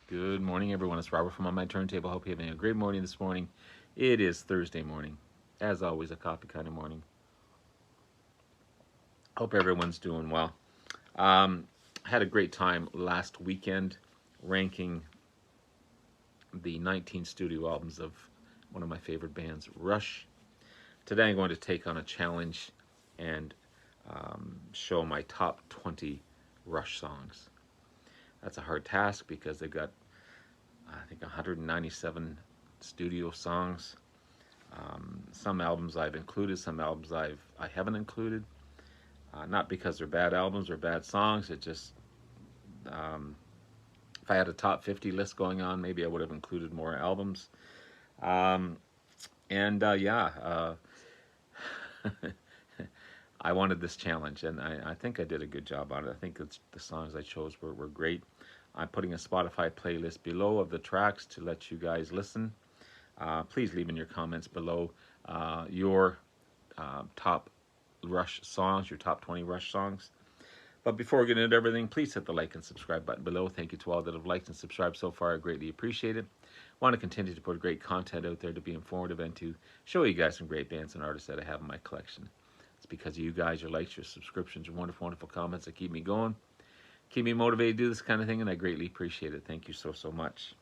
Good morning, everyone. It's Robert from On My Turntable. Hope you're having a great morning this morning. It is Thursday morning. As always, a coffee kind of morning. Hope everyone's doing well. Had a great time last weekend ranking the 19 studio albums of one of my favorite bands, Rush. Today I'm going to take on a challenge and show my top 20 Rush songs. That's a hard task because they've got, I think, 197 studio songs. Some albums I've included, some albums I haven't included. Not because they're bad albums or bad songs. It just um, if I had a top 50 list going on, maybe I would have included more albums. Um, and yeah, I wanted this challenge, and I think I did a good job on it. I think the songs I chose were great. I'm putting a Spotify playlist below of the tracks to let you guys listen. Please leave in your comments below your top Rush songs, your top 20 Rush songs. But before we get into everything, please hit the like and subscribe button below. Thank you to all that have liked and subscribed so far. I greatly appreciate it. Want to continue to put great content out there to be informative and to show you guys some great bands and artists that I have in my collection. It's because of you guys, your likes, your subscriptions, your wonderful, wonderful comments that keep me going, keep me motivated to do this kind of thing, and I greatly appreciate it. Thank you so, so much.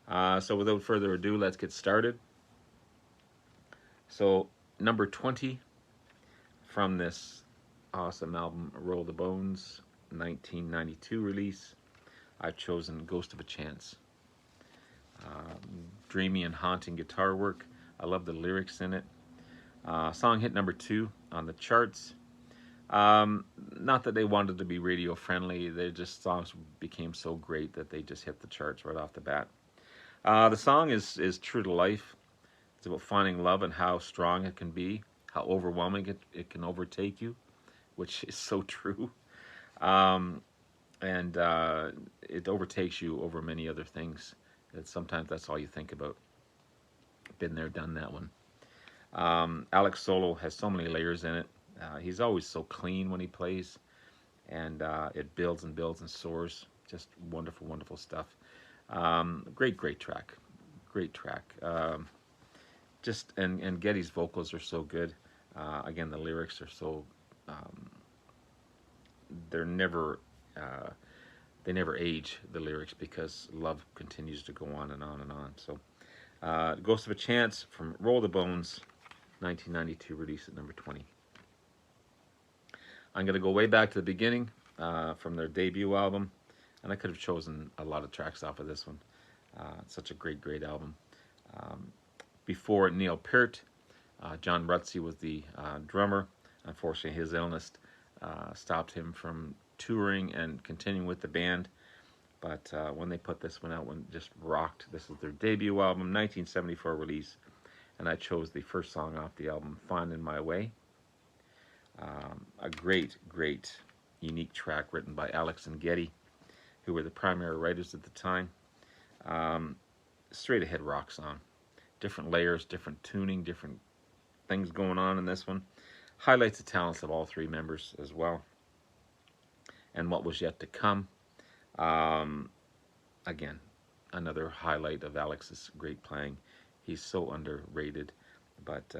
So without further ado, let's get started. So number 20 from this awesome album, Roll the Bones, 1992 release, I've chosen Ghost of a Chance. Dreamy and haunting guitar work. I love the lyrics in it. Song hit number 2 on the charts. Not that they wanted to be radio friendly, they just songs became so great that they just hit the charts right off the bat. The song is true to life. It's about finding love and how strong it can be, how overwhelming it can overtake you, which is so true. Um, and it overtakes you over many other things. And sometimes that's all you think about. Been there, done that one. Alex Solo has so many layers in it. He's always so clean when he plays, and it builds and builds and soars. Just wonderful, wonderful stuff. Great, great track. Great track. Just and Getty's vocals are so good. Again, the lyrics are so they're never they never age, the lyrics, because love continues to go on and on and on. So, Ghost of a Chance from Roll the Bones, 1992 release at number 20. I'm going to go way back to the beginning from their debut album, and I could have chosen a lot of tracks off of this one. It's such a great, great album. Um, Before Neil Peart, John Rutsey was the drummer. Unfortunately, his illness stopped him from touring and continuing with the band. But when they put this one out, one just rocked. This is their debut album, 1974 release, and I chose the first song off the album, "Finding My Way." A great, great, unique track written by Alex and Getty, who were the primary writers at the time. Straight ahead rock song. Different layers, different tuning, different things going on in this one. Highlights the talents of all three members as well, and what was yet to come. Um, Again, another highlight of Alex's great playing. He's so underrated, but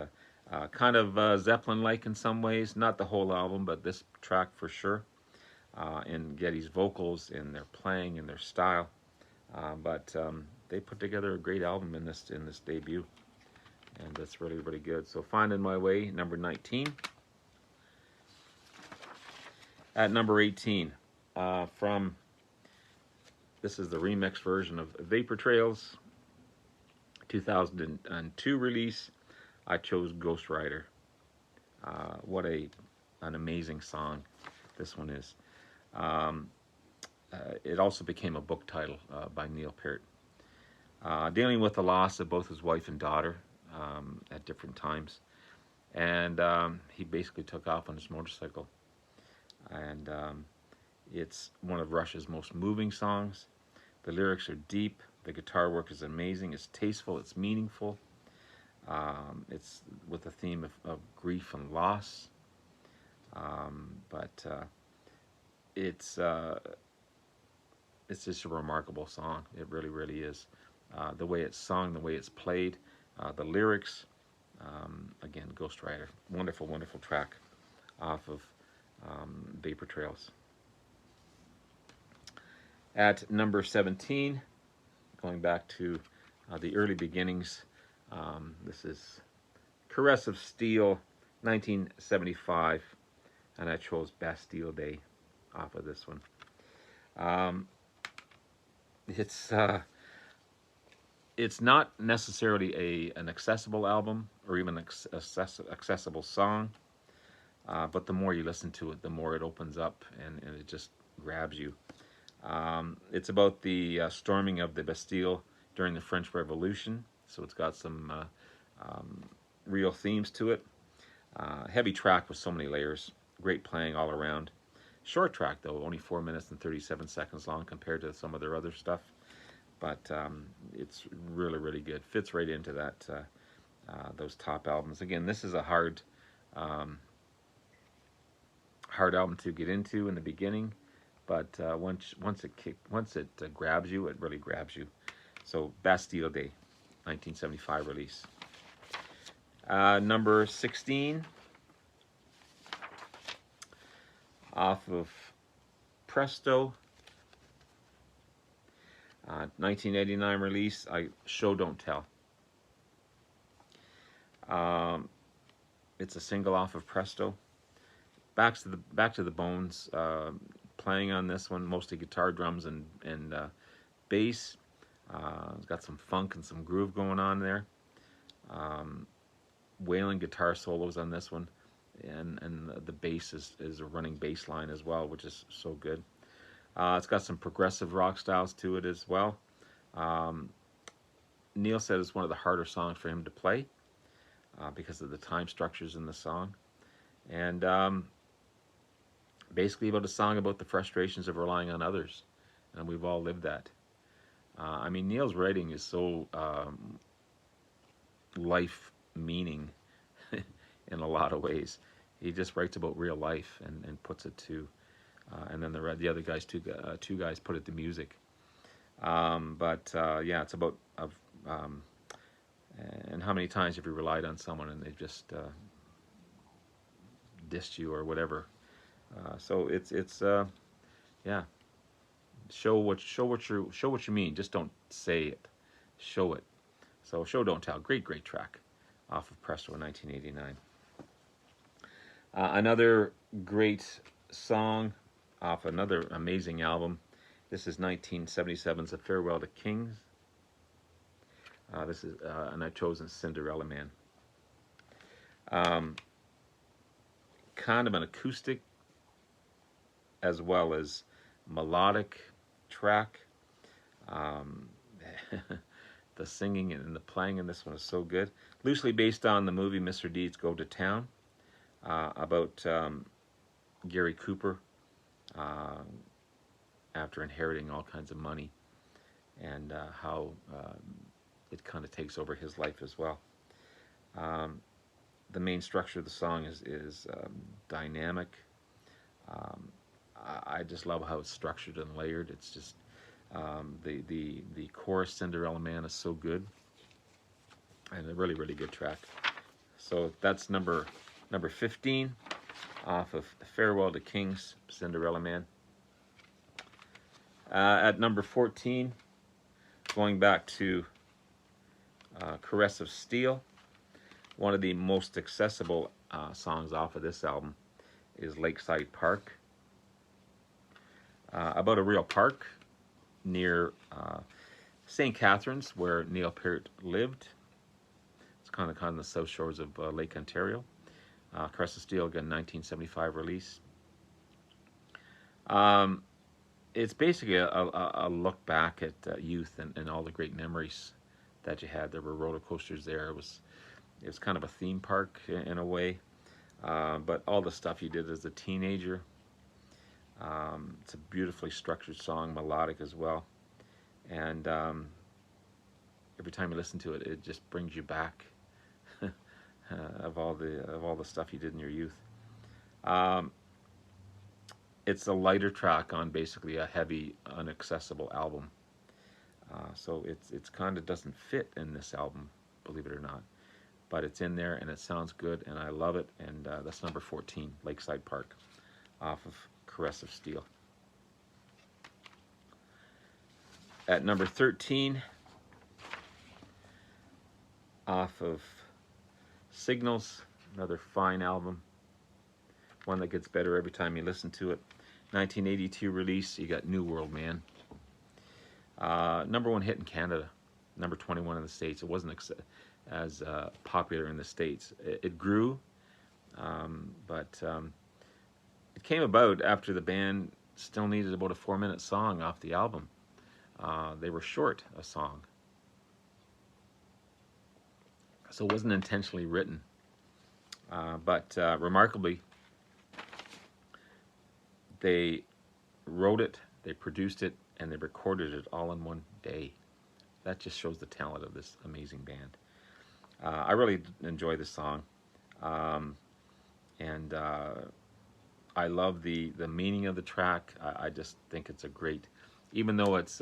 kind of Zeppelin-like in some ways. Not the whole album, but this track for sure. In Getty's vocals, in their playing, in their style. But they put together a great album in this debut, and that's really, really good. So, "Finding My Way," number 19. At number 18, from this is the remix version of Vapor Trails, 2002 release. I chose Ghost Rider. What an amazing song this one is. Um, it also became a book title by Neil Peart. Dealing with the loss of both his wife and daughter at different times. And he basically took off on his motorcycle. And it's one of Rush's most moving songs. The lyrics are deep. The guitar work is amazing. It's tasteful. It's meaningful. It's with a theme of grief and loss. But it's it's just a remarkable song. It really, really is. The way it's sung, the way it's played, the lyrics. Again, Ghost Rider, wonderful, wonderful track off of Vapor Trails. At number 17, going back to the early beginnings, this is Crested Steel, 1975, and I chose Bastille Day off of this one. Um, it's not necessarily an accessible album or even an accessible song, but the more you listen to it, the more it opens up and it just grabs you. It's about the storming of the Bastille during the French Revolution, so it's got some real themes to it. Heavy track with so many layers, great playing all around. Short track though, only 4 minutes and 37 seconds long compared to some of their other stuff, but it's really, really good. Fits right into that those top albums. Again, this is a hard album to get into in the beginning, but once it grabs you, it really grabs you. So Bastille Day, 1975 release. Number 16, off of Presto, 1989 release. Show Don't Tell. It's a single off of Presto. Back to the bones. Playing on this one, mostly guitar, drums, and bass. It's got some funk and some groove going on there. Wailing guitar solos on this one, and the bass is a running bass line as well, which is so good. It's got some progressive rock styles to it as well. Neil said it's one of the harder songs for him to play because of the time structures in the song, and basically about a song about the frustrations of relying on others, and we've all lived that. I mean, Neil's writing is so life meaning in a lot of ways. He just writes about real life and puts it to, and then the other guys, two guys put it to music. Yeah, it's about and how many times have you relied on someone and they've just dissed you or whatever. So it's yeah. Show what you mean. Just don't say it. Show it. So Show Don't Tell. Great track off of Presto in 1989. Another great song off another amazing album. This is 1977's A Farewell to Kings. This is and I've chosen Cinderella Man. Kind of an acoustic as well as melodic track. The singing and the playing in this one is so good. Loosely based on the movie Mr. Deeds Go to Town, about Gary Cooper after inheriting all kinds of money, and how it kind of takes over his life as well. The main structure of the song is dynamic. I just love how it's structured and layered. It's just the chorus Cinderella Man is so good, and a really, really good track. So that's number 15 off of Farewell to Kings, Cinderella Man. At number 14, going back to Crested Steel, one of the most accessible songs off of this album is Lakeside Park. About a real park near St. Catharines, where Neil Peart lived. It's kind of on the south shores of Lake Ontario. Crested Steel Gun, 1975 release. It's basically a look back at youth and all the great memories that you had. There were roller coasters there. It was kind of a theme park in a way, but all the stuff you did as a teenager. It's a beautifully structured song, melodic as well, and every time you listen to it, it just brings you back of all the stuff you did in your youth. it's a lighter track on basically a heavy, inaccessible album. So it's kind of doesn't fit in this album, believe it or not. But it's in there and it sounds good and I love it. And that's number 14, Lakeside Park, off of Crested Steel. At number 13, off of Signals, another fine album, one that gets better every time you listen to it. 1982 release, you got New World Man. #1 hit in Canada, number 21 in the States. It wasn't as popular in the States. It grew, but it came about after the band still needed about a 4-minute song off the album. They were short a song. So it wasn't intentionally written. But remarkably, they wrote it, they produced it, and they recorded it all in one day. That just shows the talent of this amazing band. I really enjoy this song. And I love the meaning of the track. I just think it's a great, even though it's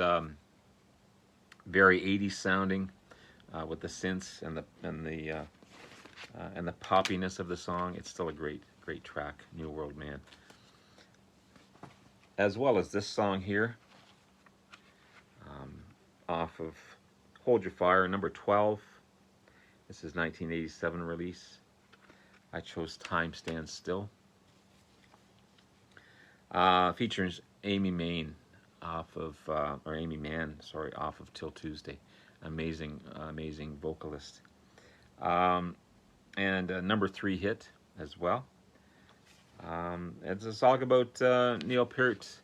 very 80s sounding with the synths and the poppiness of the song, it's still a great track, New World Man. As well as this song here, off of Hold Your Fire, number 12. This is 1987 release. I chose Time Stands Still. Features Amy Mann off of Till Tuesday. Amazing vocalist. And number 3 hit as well. It's a song about Neil Peart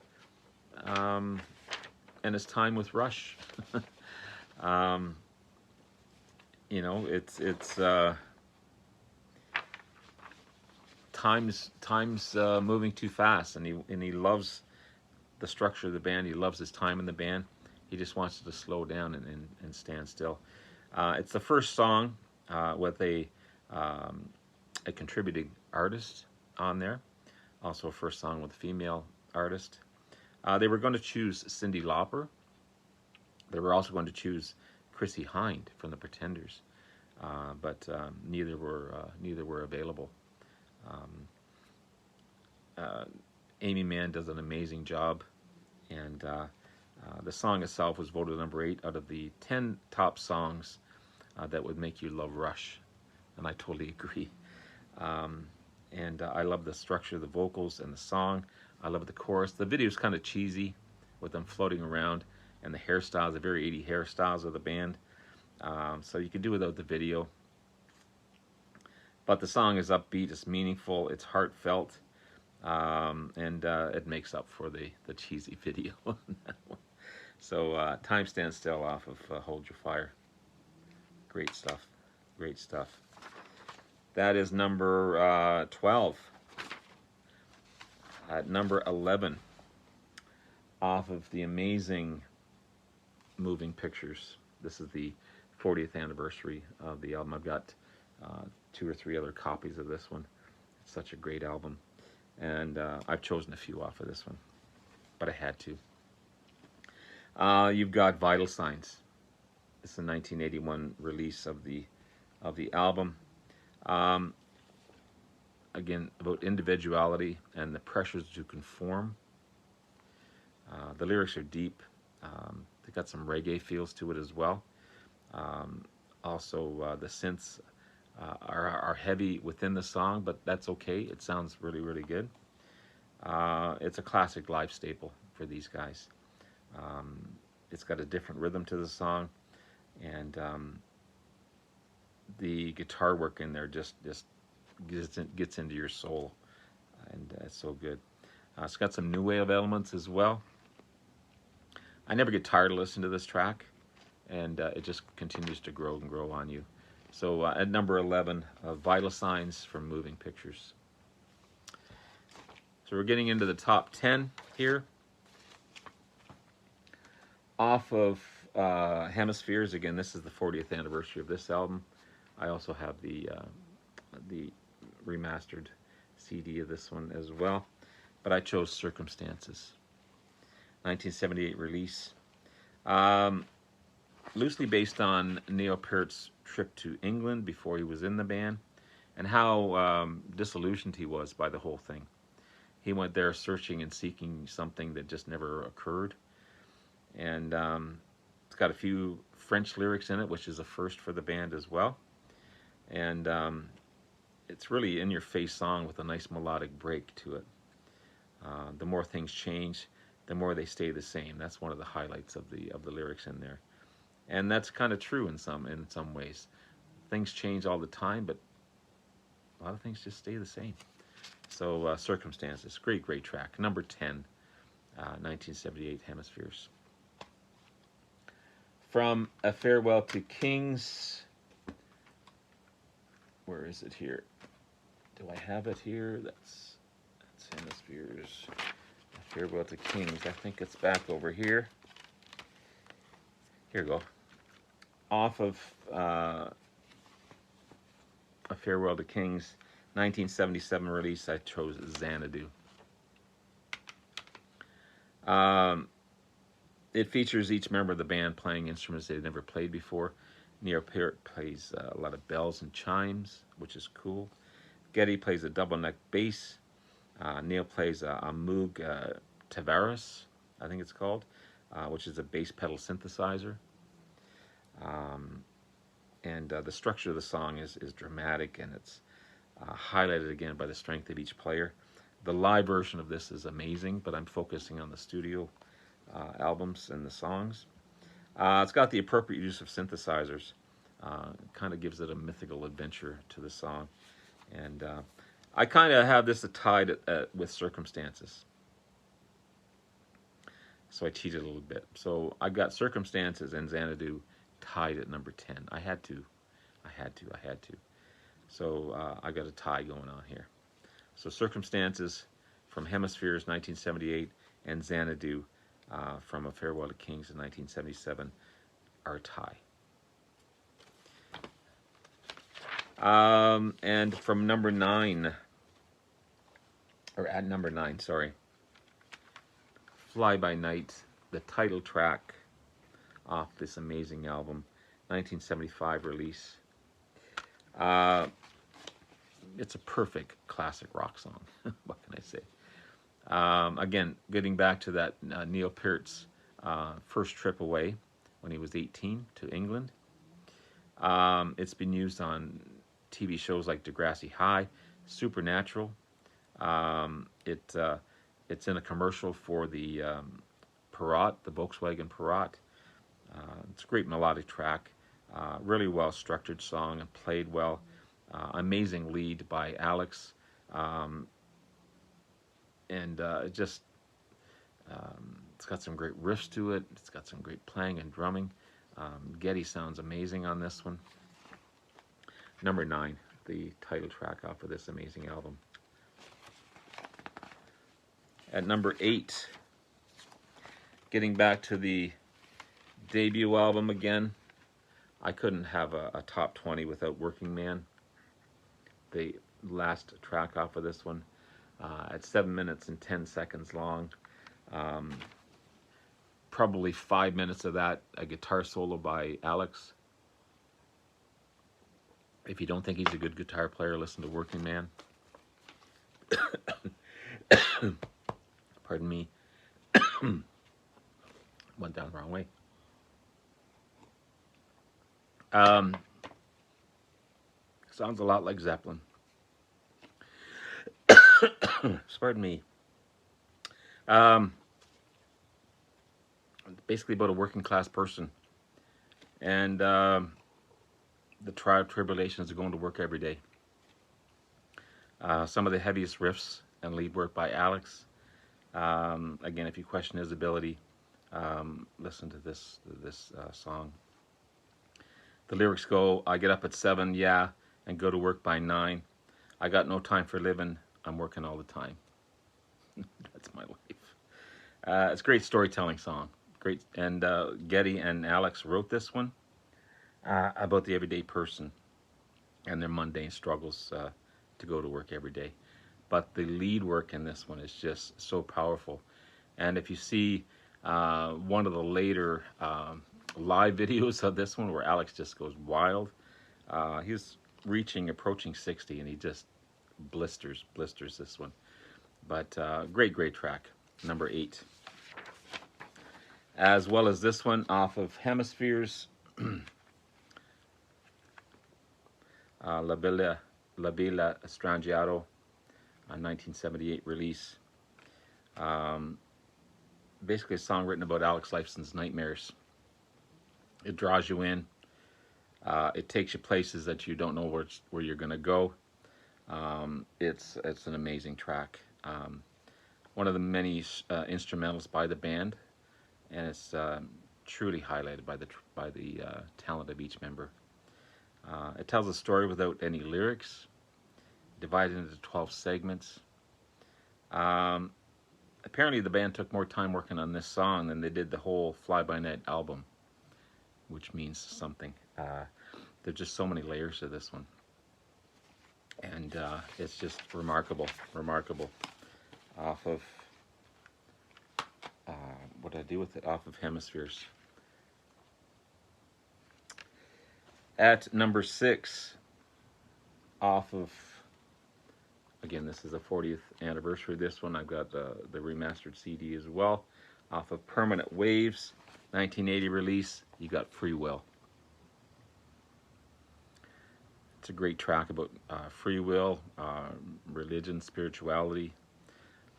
and his time with Rush. You know, it's time's moving too fast, and he loves the structure of the band. He loves his time in the band. He just wants it to slow down and stand still. It's the first song with a contributing artist on there. Also, first song with a female artist. They were going to choose Cyndi Lauper. They were also going to choose Chrissie Hynde from the Pretenders, but neither were available. Amy Mann does an amazing job, and the song itself was voted number 8 out of the 10 top songs that would make you love Rush, and I totally agree. And I love the structure of the vocals and the song. I love the chorus. The video is kind of cheesy with them floating around, and the hairstyles, the very 80s hairstyles of the band. So you can do without the video. But the song is upbeat, it's meaningful, it's heartfelt, and it makes up for the cheesy video. So Time Stands Still off of Hold Your Fire. Great stuff. Great stuff. That is number 12. At number 11, off of the amazing Moving Pictures. This is the 40th anniversary of the album. I've got 2 or 3 other copies of this one. It's such a great album. And I've chosen a few off of this one, but I had to. You've got Vital Signs. This is a 1981 release of the album. Again, about individuality and the pressures to conform. The lyrics are deep. They've got some reggae feels to it as well. Also, the synths are heavy within the song, but that's okay. It sounds really, really good. It's a classic live staple for these guys. It's got a different rhythm to the song, and the guitar work in there just gets into your soul, and it's so good. It's got some new wave elements as well. I never get tired of listening to this track, and it just continues to grow and grow on you. So at number 11, Vital Signs from Moving Pictures. So we're getting into the top 10 here. Off of Hemispheres, again, this is the 40th anniversary of this album. I also have the remastered CD of this one as well. but I chose Circumstances. 1978 release. Um, Loosely based on Neil Peart's trip to England before he was in the band, and how disillusioned he was by the whole thing. He went there searching and seeking something that just never occurred. And it's got a few French lyrics in it, which is a first for the band as well. And it's really in-your-face song with a nice melodic break to it. The more things change, the more they stay the same. That's one of the highlights of the lyrics in there, and that's kind of true in some ways. Things change all the time, but a lot of things just stay the same. So Circumstances, great track. Number 10, 1978 Hemispheres. From A Farewell to Kings. Where is it here? Do I have it here? That's Hemispheres. A Farewell to Kings. I think it's back over here. Here we go. Off of A Farewell to Kings, 1977 release, I chose Xanadu. It features each member of the band playing instruments they've never played before. Neil Peart plays a lot of bells and chimes, which is cool. Geddy plays a double neck bass. Neil plays a Moog Tavares, I think it's called, which is a bass pedal synthesizer. And the structure of the song is dramatic, and it's highlighted again by the strength of each player. The live version of this is amazing, but I'm focusing on the studio albums and the songs. It's got the appropriate use of synthesizers. Kind of gives it a mythical adventure to the song. And I kind of have this tied with Circumstances. So I cheated a little bit. So I got Circumstances and Xanadu tied at number 10. I had to. So I got a tie going on here. So Circumstances from Hemispheres 1978 and Xanadu from A Farewell to Kings in 1977 are a tie. And from number 9, or at number 9, sorry, Fly By Night, the title track off this amazing album, 1975 release. It's a perfect classic rock song. What can I say? Again, getting back to that Neil Peart's first trip away when he was 18 to England. It's been used on TV shows like Degrassi High, Supernatural. It's in a commercial for the Perrot, the Volkswagen Perrot. It's a great melodic track, really well structured song and played well. Amazing lead by Alex, and it's got some great riffs to it. It's got some great playing and drumming. Geddy sounds amazing on this one. Number 9, the title track off of this amazing album. At number 8, getting back to the debut album again, I couldn't have a top 20 without Working Man. The last track off of this one, at 7 minutes and 10 seconds long. Probably 5 minutes of that, a guitar solo by Alex. If you don't think he's a good guitar player, listen to Working Man. Pardon me. Went down the wrong way. Sounds a lot like Zeppelin. Pardon me. Basically about a working class person and the tribulations of going to work every day. Some of the heaviest riffs and lead work by Alex. Again, if you question his ability, listen to this song. The lyrics go, I get up at 7, yeah, and go to work by 9. I got no time for living, I'm working all the time. That's my life. It's a great storytelling song. Great, and Geddy and Alex wrote this one about the everyday person and their mundane struggles to go to work every day. but the lead work in this one is just so powerful. And if you see one of the later live videos of this one where Alex just goes wild, he's approaching 60, and he just blisters this one. But great track, number 8. As well as this one off of Hemispheres, La Bella Strangiato, a 1978 release. Basically a song written about Alex Lifeson's nightmares. It draws you in. It takes you places that you don't know where you're going to go. It's an amazing track. One of the many instrumentals by the band, and it's truly highlighted by the talent of each member. It tells a story without any lyrics, divided into 12 segments. Apparently the band took more time working on this song than they did the whole Fly By Night album, which means something. There's just so many layers to this one, and it's just remarkable. Off of what did I do with it? Off of Hemispheres. At number 6, off of, again, this is the 40th anniversary of this one. I've got the remastered CD as well. Off of Permanent Waves, 1980 release, you got Free Will. It's a great track about free will, religion, spirituality.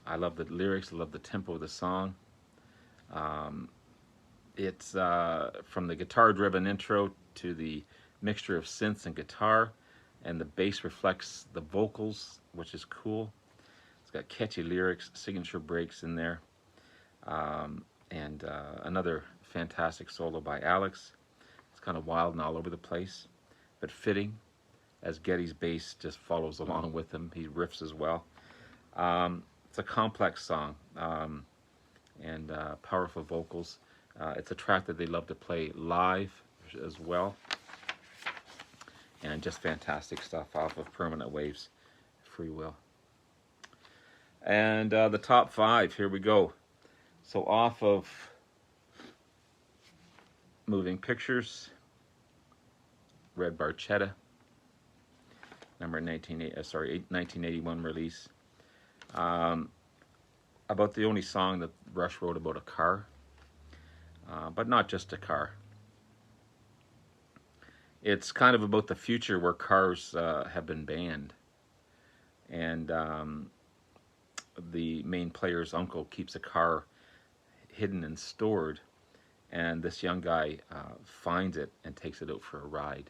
I love the lyrics, I love the tempo of the song. It's from the guitar-driven intro to the mixture of synths and guitar, and the bass reflects the vocals, which is cool. It's got catchy lyrics, signature breaks in there, and another fantastic solo by Alex. It's kind of wild and all over the place, but fitting, as Geddy's bass just follows along with him. He riffs as well. It's a complex song, and powerful vocals. It's a track that they love to play live as well. And just fantastic stuff off of Permanent Waves, Free Will. And the top 5, here we go. So off of Moving Pictures, Red Barchetta, 1981 release. About the only song that Rush wrote about a car, but not just a car. It's kind of about the future where cars have been banned, and the main player's uncle keeps a car hidden and stored, and this young guy finds it and takes it out for a ride.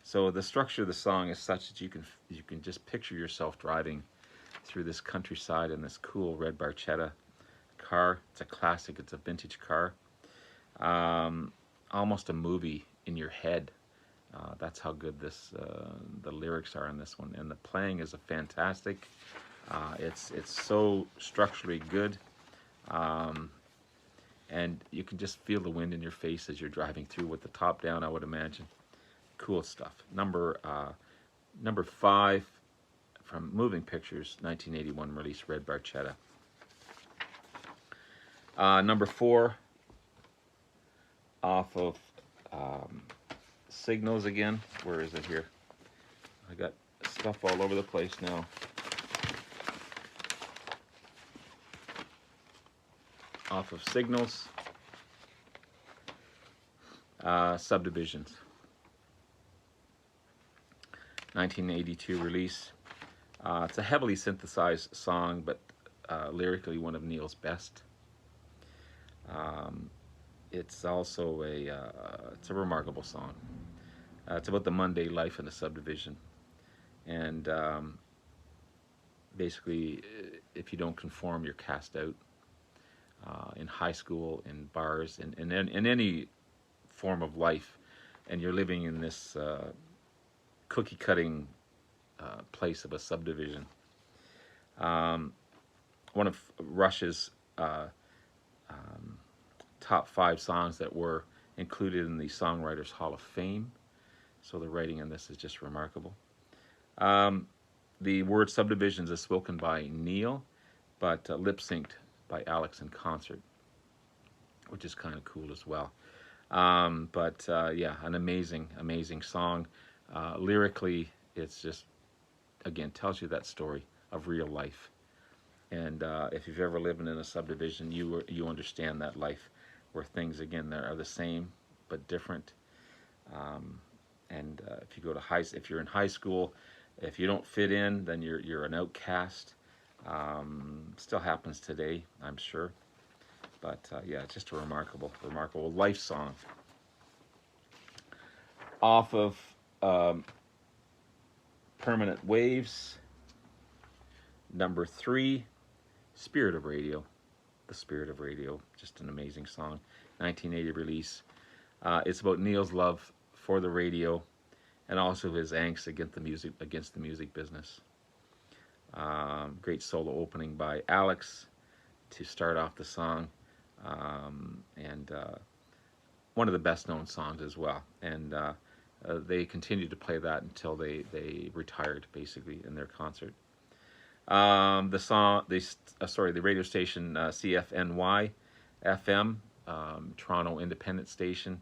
So the structure of the song is such that you can just picture yourself driving through this countryside in this cool red Barchetta car. It's a classic. It's a vintage car. Almost a movie in your head. That's how good the lyrics are in this one, and the playing is fantastic. It's so structurally good, and you can just feel the wind in your face as you're driving through with the top down, I would imagine. Cool stuff. Number 5 from Moving Pictures, 1981 release, Red Barchetta. Number 4 off of Signals again. Where is it here? I got stuff all over the place now. Off of Signals, Subdivisions, 1982 release. It's a heavily synthesized song, but lyrically one of Neil's best. It's also it's a remarkable song. It's about the Monday life in a subdivision, and basically, if you don't conform, you're cast out. In high school, in bars, in any form of life, and you're living in this cookie-cutting place of a subdivision. One of Rush's top 5 songs that were included in the Songwriters Hall of Fame. So the writing in this is just remarkable. The word Subdivisions is spoken by Neil, but lip-synced by Alex in concert, which is kind of cool as well. But yeah, an amazing, amazing song. Lyrically, it's just, again, tells you that story of real life. And if you've ever lived in a subdivision, you understand that life, where things again there are the same but different. And if you go to if you're in high school, if you don't fit in, then you're an outcast. Still happens today, I'm sure. But yeah, just a remarkable life song. Off of Permanent Waves, number 3, Spirit of Radio. The Spirit of Radio, just an amazing song. 1980 release. It's about Neil's love for the radio and also his angst against the music business. Great solo opening by Alex to start off the song, and one of the best known songs as well. And they continued to play that until they retired, basically, in their concert. The radio station CFNY FM, Toronto independent station,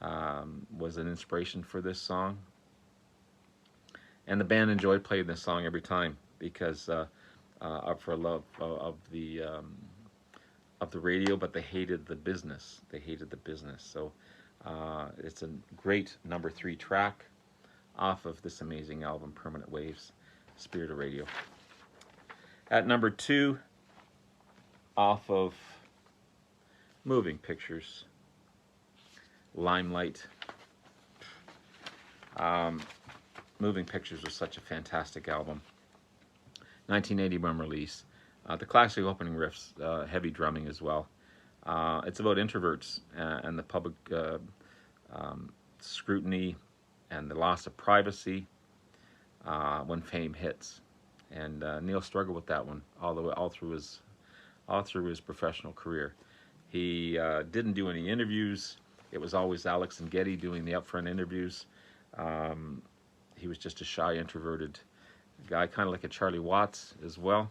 was an inspiration for this song. And the band enjoyed playing this song every time because for love of the radio, but they hated the business. So it's a great number 3 track off of this amazing album, Permanent Waves, Spirit of Radio. At number 2, off of Moving Pictures, Limelight. Moving Pictures was such a fantastic album. 1981 release. The classic opening riffs, heavy drumming as well. It's about introverts and the public scrutiny and the loss of privacy when fame hits. And Neil struggled with that one all through his professional career. He didn't do any interviews. It was always Alex and Geddy doing the upfront interviews. He was just a shy, introverted guy, kind of like a Charlie Watts as well.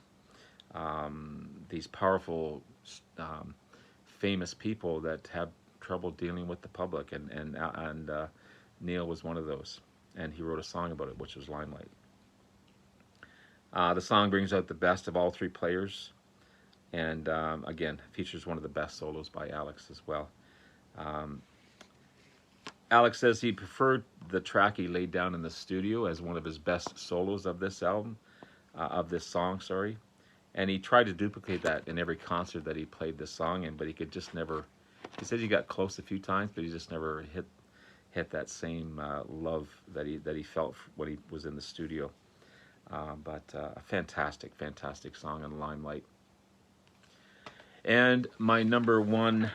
These powerful, famous people that have trouble dealing with the public, and Neil was one of those. And he wrote a song about it, which was Limelight. The song brings out the best of all 3 players, and again, features one of the best solos by Alex as well. Alex says he preferred the track he laid down in the studio as one of his best solos of this album, of this song, sorry. And he tried to duplicate that in every concert that he played this song in, but he could just never. He said he got close a few times, but he just never hit that same love that he felt when he was in the studio. But a fantastic song on Limelight. And my number 1,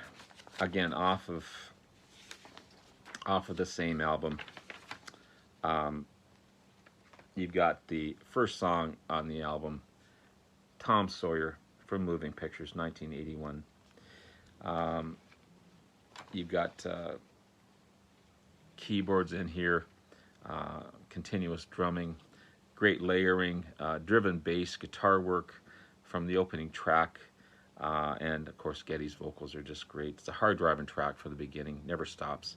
again, off of the same album, you've got the first song on the album, Tom Sawyer from Moving Pictures, 1981. You've got keyboards in here, continuous drumming, great layering, driven bass, guitar work from the opening track, and of course Geddy's vocals are just great. It's a hard driving track for the beginning, never stops.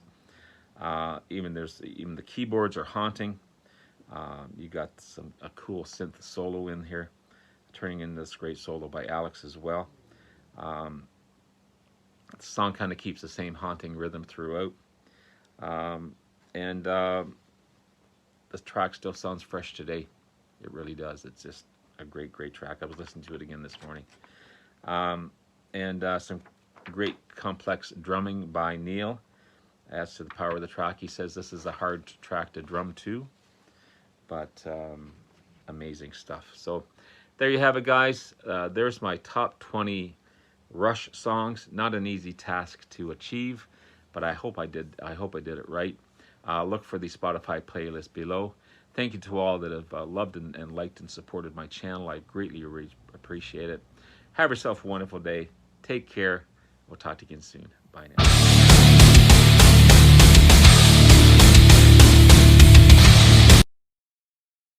Even the keyboards are haunting. You got a cool synth solo in here, turning into this great solo by Alex as well. The song kind of keeps the same haunting rhythm throughout, and this track still sounds fresh today. It really does. It's just a great track. I was listening to it again this morning, and some great complex drumming by Neil. As to the power of the track, he says this is a hard track to drum to, but amazing stuff. So there you have it, guys. There's my top 20 Rush songs. Not an easy task to achieve, but I hope I did it right. Look for the Spotify playlist below. Thank you to all that have loved and liked and supported my channel. I greatly appreciate it. Have yourself a wonderful day. Take care. We'll talk to you again soon. Bye now.